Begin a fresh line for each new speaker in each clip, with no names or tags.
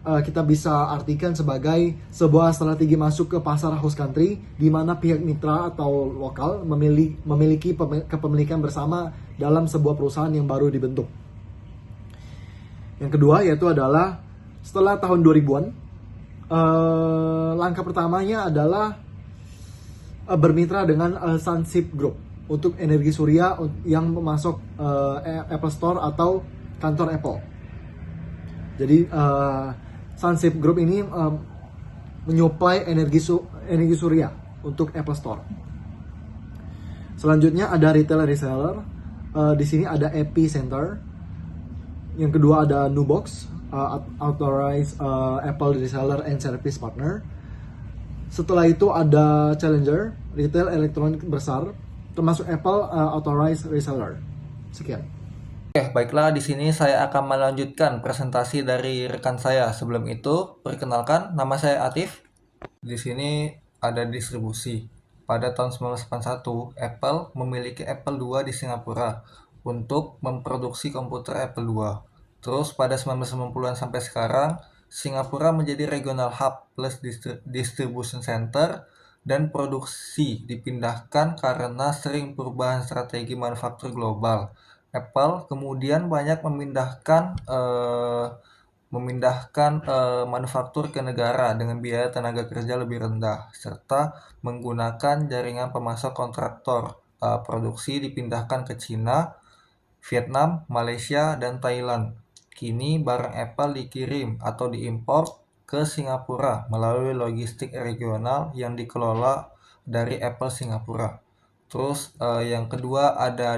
kita bisa artikan sebagai sebuah strategi masuk ke pasar host country di mana pihak mitra atau lokal memiliki kepemilikan bersama dalam sebuah perusahaan yang baru dibentuk. Yang kedua yaitu adalah setelah tahun 2000-an, langkah pertamanya adalah bermitra dengan Sunship Group untuk energi surya yang memasok Apple Store atau kantor Apple. Jadi Sunship Group ini menyuplai energi surya untuk Apple Store. Selanjutnya ada retail reseller. Di sini ada Epicenter. Yang kedua ada Nubox, authorized Apple reseller and service partner. Setelah itu ada Challenger, retail elektronik besar, termasuk Apple authorized reseller. Sekian.
Oke, baiklah, di sini saya akan melanjutkan presentasi dari rekan saya. Sebelum itu, perkenalkan, nama saya Atif. Di sini ada distribusi. Pada tahun 1981, Apple memiliki Apple II di Singapura untuk memproduksi komputer Apple II. Terus pada 1990-an sampai sekarang, Singapura menjadi regional hub plus distribution center dan produksi dipindahkan karena sering perubahan strategi manufaktur global. Apple kemudian banyak memindahkan manufaktur ke negara dengan biaya tenaga kerja lebih rendah, serta menggunakan jaringan pemasok kontraktor. Produksi dipindahkan ke China, Vietnam, Malaysia, dan Thailand. Kini barang Apple dikirim atau diimpor ke Singapura melalui logistik regional yang dikelola dari Apple Singapura. Terus yang kedua ada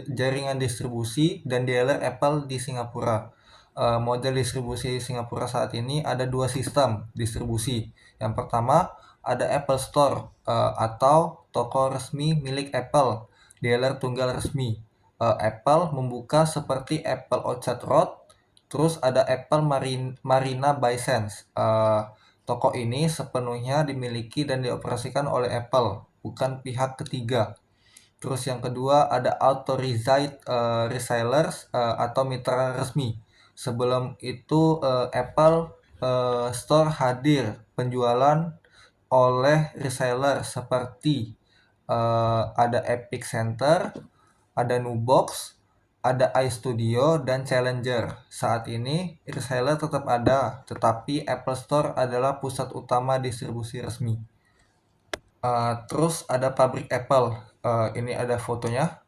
jaringan distribusi dan dealer Apple di Singapura. Model distribusi Singapura saat ini ada dua sistem distribusi. Yang pertama ada Apple Store atau toko resmi milik Apple, dealer tunggal resmi. Apple membuka seperti Apple Orchard Road, terus ada Apple Marina Bay Sands. Toko ini sepenuhnya dimiliki dan dioperasikan oleh Apple, bukan pihak ketiga. Terus yang kedua ada authorized resellers atau mitra resmi. Sebelum itu Apple Store hadir penjualan oleh reseller seperti ada Epic Center, ada Nubox, ada iStudio, dan Challenger. Saat ini reseller tetap ada, tetapi Apple Store adalah pusat utama distribusi resmi. Terus ada pabrik Apple. Ini ada fotonya.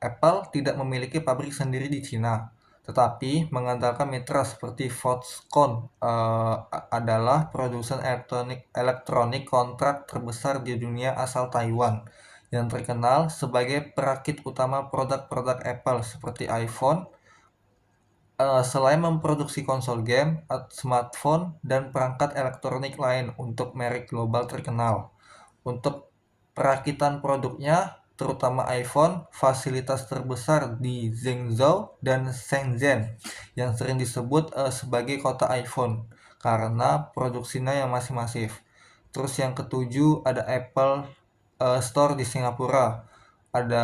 Apple tidak memiliki pabrik sendiri di Cina, tetapi mengandalkan mitra seperti Foxconn adalah produsen elektronik kontrak terbesar di dunia asal Taiwan, yang terkenal sebagai perakit utama produk-produk Apple seperti iPhone. Selain memproduksi konsol game, smartphone, dan perangkat elektronik lain untuk merek global terkenal. Untuk perakitan produknya, terutama iPhone, fasilitas terbesar di Zhengzhou dan Shenzhen, yang sering disebut sebagai kota iPhone, karena produksinya yang masih masif. Terus yang ketujuh ada Apple Store di Singapura. Ada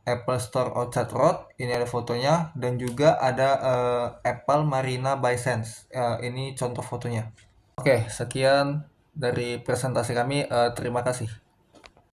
Apple Store Orchard Road, ini ada fotonya, dan juga ada Apple Marina Bay Sands. Ini contoh fotonya. Oke, sekian dari presentasi kami. Terima kasih.